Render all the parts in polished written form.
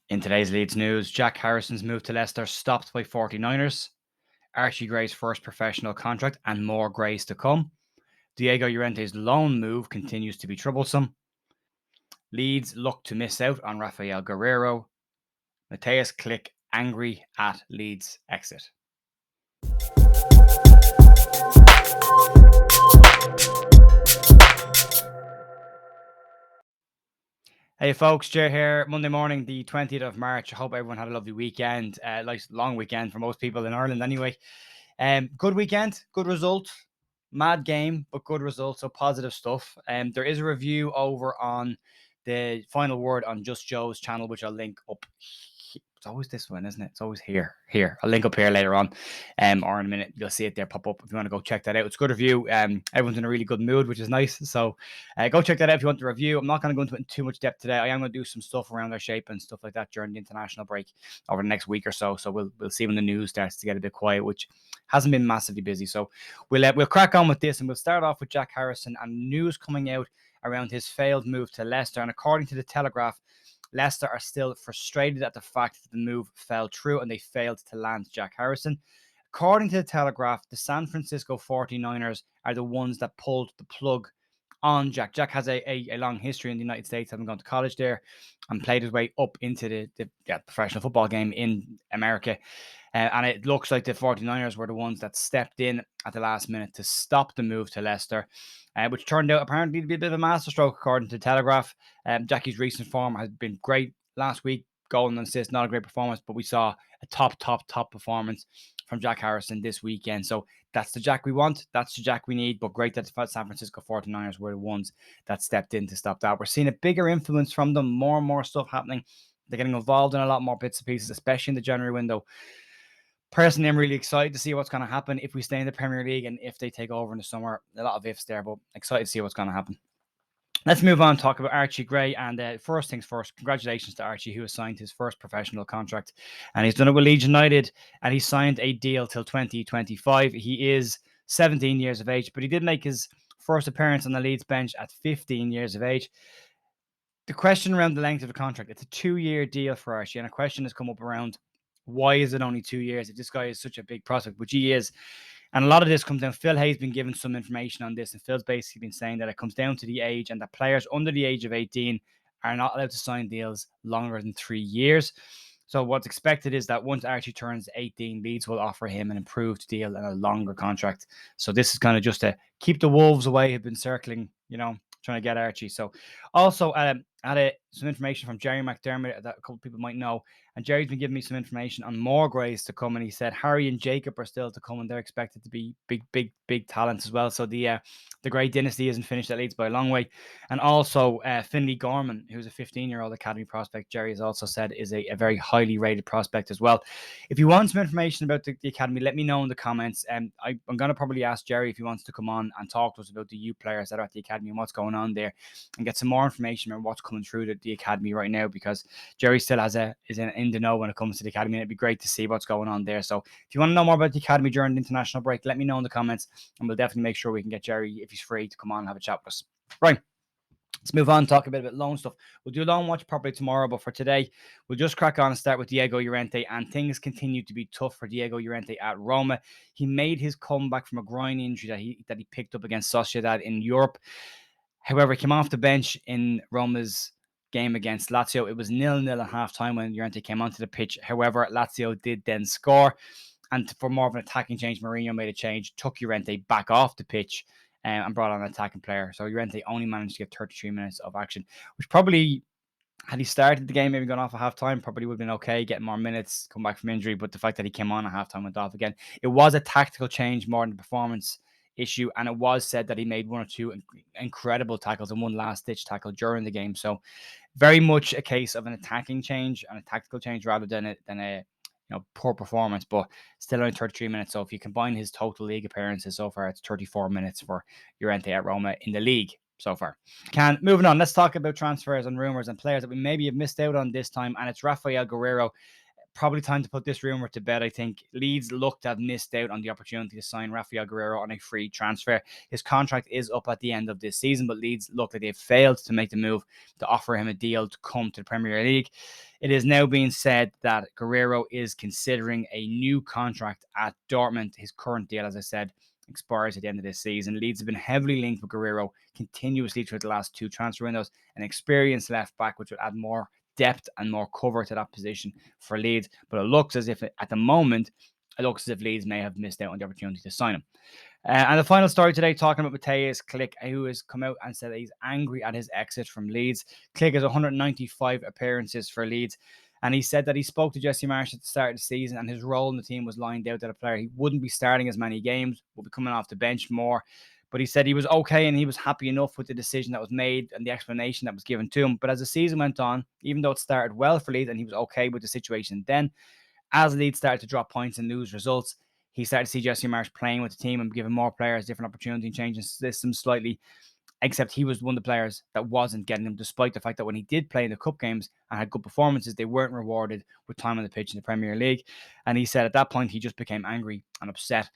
In today's Leeds news, Jack Harrison's move to Leicester stopped by 49ers, Archie Gray's first professional contract and more Grays to come, Diego Llorente's loan move continues to be troublesome, Leeds look to miss out on Raphael Guerrero, Matthias Klich angry at Leeds' exit. Hey folks, Jay here. Monday morning, the 20th of March. I hope everyone had a lovely weekend. Like long weekend for most people in Ireland anyway. Good weekend, good result. Mad game, but good result. So positive stuff. There is a review over on the final word on Just Joe's channel, which I'll link up. It's always this one, isn't it? It's always here. I'll link up here later on, or in a minute. You'll see it there pop up if you want to go check that out. It's a good review. Everyone's in a really good mood, which is nice. So go check that out if you want the review. I'm not going to go into it in too much depth today. I am going to do some stuff around their shape and stuff like that during the international break over the next week or so. So we'll see when the news starts to get a bit quiet, which hasn't been massively busy. So we'll crack on with this, and we'll start off with Jack Harrison and news coming out around his failed move to Leicester. And according to the Telegraph, Leicester are still frustrated at the fact that the move fell through and they failed to land Jack Harrison. According to the Telegraph, the San Francisco 49ers are the ones that pulled the plug on Jack. Jack has a long history in the United States, having gone to college there and played his way up into the professional football game in America. And it looks like the 49ers were the ones that stepped in at the last minute to stop the move to Leicester, which turned out apparently to be a bit of a masterstroke, according to the Telegraph. Jackie's recent form has been great. Last week, goal and assist, not a great performance, but we saw a top performance from Jack Harrison this weekend. So that's the Jack we want. That's the Jack we need. But great that the San Francisco 49ers were the ones that stepped in to stop that. We're seeing a bigger influence from them, more and more stuff happening. They're getting involved in a lot more bits and pieces, especially in the January window. Personally, I'm really excited to see what's going to happen if we stay in the Premier League and if they take over in the summer. A lot of ifs there, but excited to see what's going to happen. Let's move on and talk about Archie Gray. And first things first, congratulations to Archie, who has signed his first professional contract. And he's done it with Leeds United, and he signed a deal till 2025. He is 17 years of age, but he did make his first appearance on the Leeds bench at 15 years of age. The question around the length of the contract, it's a 2-year deal for Archie, and a question has come up around, why is it only 2 years if this guy is such a big prospect, which he is? And a lot of this comes down. Phil Hay's been given some information on this, and Phil's basically been saying that it comes down to the age, and that players under the age of 18 are not allowed to sign deals longer than 3 years. So what's expected is that once Archie turns 18, Leeds will offer him an improved deal and a longer contract. So this is kind of just to keep the Wolves away, who've been circling, trying to get Archie. So also some information from Jerry McDermott that a couple of people might know. And Jerry's been giving me some information on more Grays to come. And he said Harry and Jacob are still to come, and they're expected to be big talents as well. So the Gray dynasty isn't finished at Leeds by a long way. And also Finley Gorman, who's a 15-year-old academy prospect, Jerry has also said is a very highly rated prospect as well. If you want some information about the academy, let me know in the comments. I'm going to probably ask Jerry if he wants to come on and talk to us about the youth players that are at the academy and what's going on there, and get some more information on what's coming through the academy right now, because Jerry still is in the know when it comes to the academy, and it'd be great to see what's going on there. So if you want to know more about the academy during the international break, let me know in the comments, and we'll definitely make sure we can get Jerry, if he's free, to come on and have a chat with us. Right, let's move on and talk a bit about loan stuff. We'll do loan watch probably tomorrow, but for today, we'll just crack on and start with Diego Llorente. And things continue to be tough for Diego Llorente at Roma. He made his comeback from a groin injury that he picked up against Sociedad in Europe. However, he came off the bench in Roma's game against Lazio. It was 0-0 at halftime when Llorente came onto the pitch. However, Lazio did then score. And for more of an attacking change, Mourinho made a change, took Llorente back off the pitch, and brought on an attacking player. So Llorente only managed to get 33 minutes of action, which probably, had he started the game, maybe gone off at halftime, probably would have been okay, getting more minutes, come back from injury. But the fact that he came on at halftime, went off again, it was a tactical change more than a performance issue. And it was said that he made 1 or 2 incredible tackles and 1 last-ditch tackle during the game. So very much a case of an attacking change and a tactical change rather than a poor performance, but still only 33 minutes. So if you combine his total league appearances so far, it's 34 minutes for Llorente at Roma in the league so far. Moving on, let's talk about transfers and rumors and players that we maybe have missed out on this time. And it's Raphael Guerrero, probably time to put this rumor to bed. I think Leeds look to have missed out on the opportunity to sign Raphael Guerrero on a free transfer. His contract is up at the end of this season, but Leeds look like they've failed to make the move to offer him a deal to come to the Premier League. It is now being said that Guerrero is considering a new contract at Dortmund. His current deal, as I said, expires at the end of this season. Leeds have been heavily linked with Guerrero continuously through the last 2 transfer windows. An experienced left back, which would add more depth and more cover to that position for Leeds. But it looks as if at the moment, it looks as if Leeds may have missed out on the opportunity to sign him. And the final story today, talking about Mateusz Klich, who has come out and said that he's angry at his exit from Leeds. Klich has 195 appearances for Leeds. And he said that he spoke to Jesse Marsh at the start of the season, and his role in the team was lined out that a player he wouldn't be starting as many games, would be coming off the bench more. But he said he was okay and he was happy enough with the decision that was made and the explanation that was given to him. But as the season went on, even though it started well for Leeds and he was okay with the situation then, as Leeds started to drop points and lose results, he started to see Jesse Marsh playing with the team and giving more players different opportunity and changing systems slightly. Except he was one of the players that wasn't getting them, despite the fact that when he did play in the cup games and had good performances, they weren't rewarded with time on the pitch in the Premier League. And he said at that point, he just became angry and upset.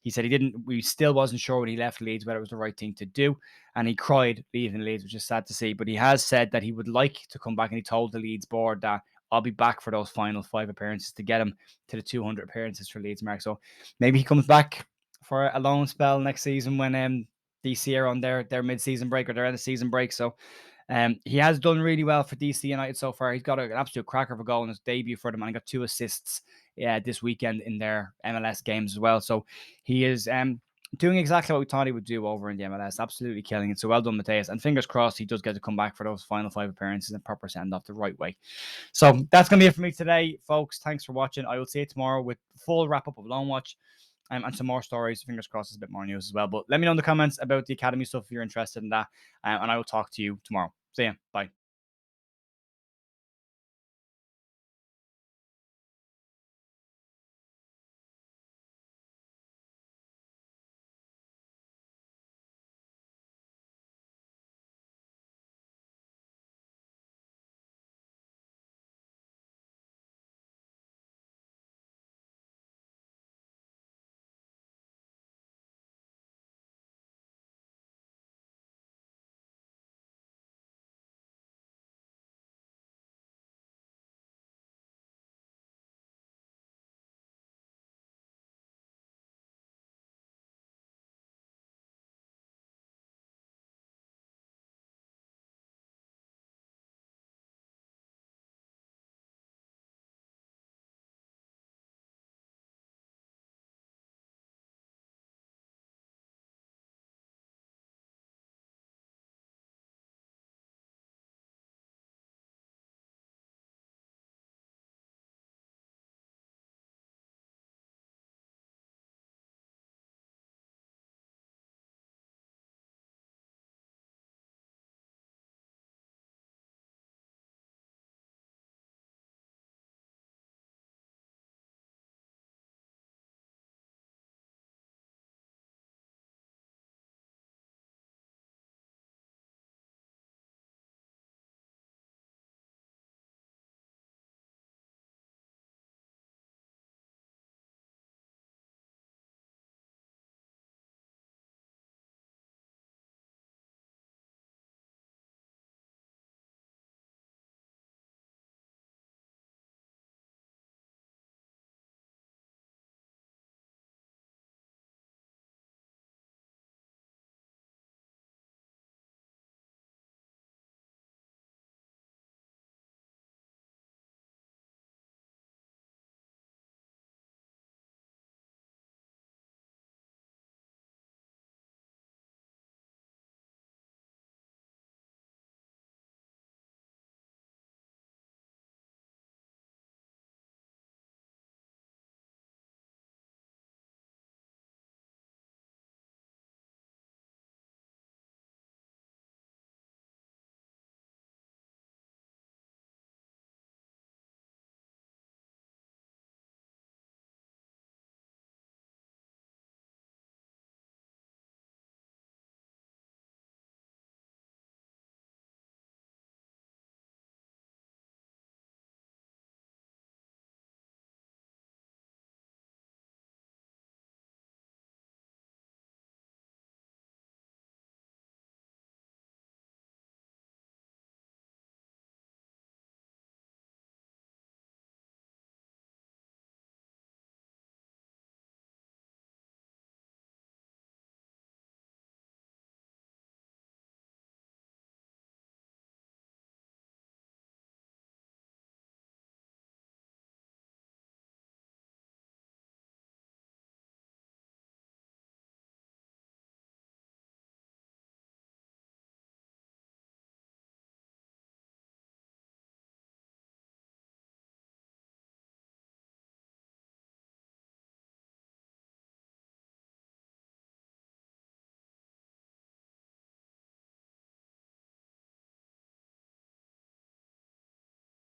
He said we still wasn't sure when he left Leeds whether it was the right thing to do. And he cried leaving Leeds, which is sad to see. But he has said that he would like to come back, and he told the Leeds board that I'll be back for those final 5 appearances to get him to the 200 appearances for Leeds, Mark. So maybe he comes back for a loan spell next season when DC are on their mid-season break or their end of season break. So he has done really well for DC United so far. He's got an absolute cracker of a goal in his debut for them, and he got 2 assists this weekend in their MLS games as well. So he is doing exactly what we thought he would do over in the MLS, absolutely killing it. So well done, Mateusz. And fingers crossed he does get to come back for those final 5 appearances and proper send off the right way. So that's going to be it for me today, folks. Thanks for watching. I will see you tomorrow with full wrap-up of Loan Watch. And some more stories. Fingers crossed, there's a bit more news as well. But let me know in the comments about the academy stuff if you're interested in that. And I will talk to you tomorrow. See ya. Bye.